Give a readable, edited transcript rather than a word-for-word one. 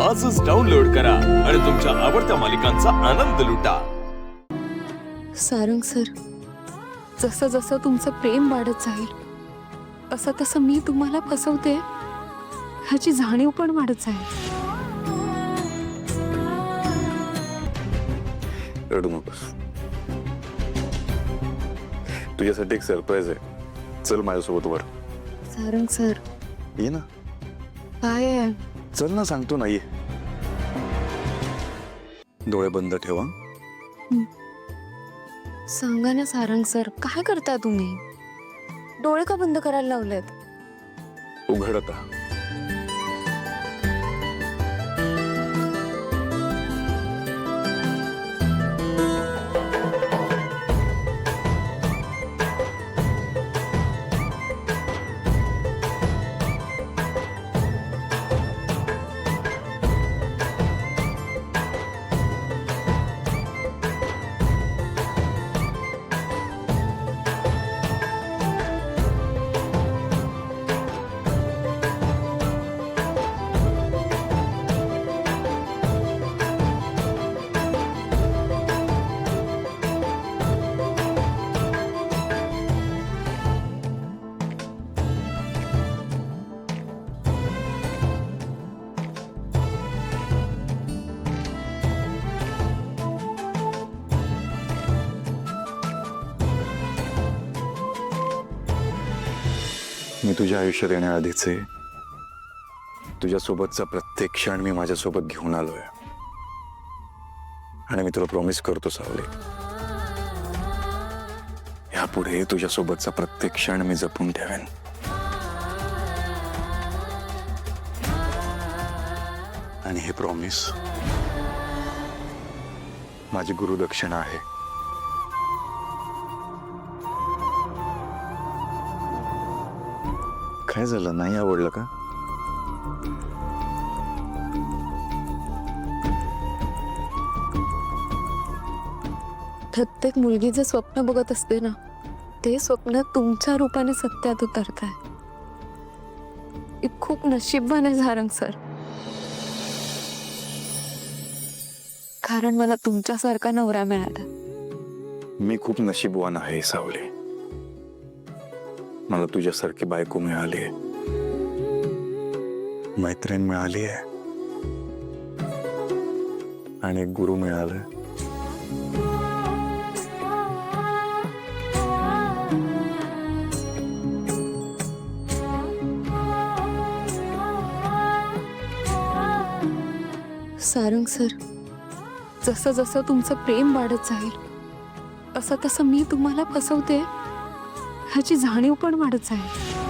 आजच डाउनलोड करा आणि तुमच्या आवडत्या मालिकांचा आनंद लुटा। सारंग सर, जसं जसं तुमचं प्रेम वाढत जाईल तसं तसं मी तुम्हाला फसवते ह्याची जाणीव पण वाढत जाईल। रडू नकोस, तुझ्यासाठी एक सरप्राईज आहे। चल माझ्यासोबत वर। सारंग सर, ये ना। काय आहे? चल ना, सांगतो ना, ये। डोळे बंद ठेवा। सांगा ना सारंग सर, काय करता तुम्ही? डोळे का बंद करायला लावलेत? उघड आता। मी तुझ्या आयुष्यात येण्याआधीचे तुझ्यासोबतचा प्रत्येक क्षण मी माझ्यासोबत घेऊन आलोय। आणि मी तुला प्रॉमिस करतो सावली, यापुढे तुझ्यासोबतचा प्रत्येक क्षण मी जपून ठेवेन। आणि हे प्रॉमिस माझी गुरुदक्षिणा आहे। काय झालं, नाही आवडलं का? प्रत्येक मुलगी जे स्वप्न बघत असते ना, ते स्वप्न तुमच्या रूपाने सत्यात उतरत आहे। खूप नशीबवान आहे सारंग सर, कारण मला तुमच्यासारखा नवरा मिळाला। मी खूप नशीबवान आहे सावली, मला तुझ्यासारखी बायको मिळाली आहे, मैत्रीण मिळाली आहे आणि एक गुरु मिळालाय। सारंग सर, जसं जसं तुमचं प्रेम वाढत जाईल तसं तसं मी तुम्हाला फसवते ह्याची जाणीव पण वाढत जाईल।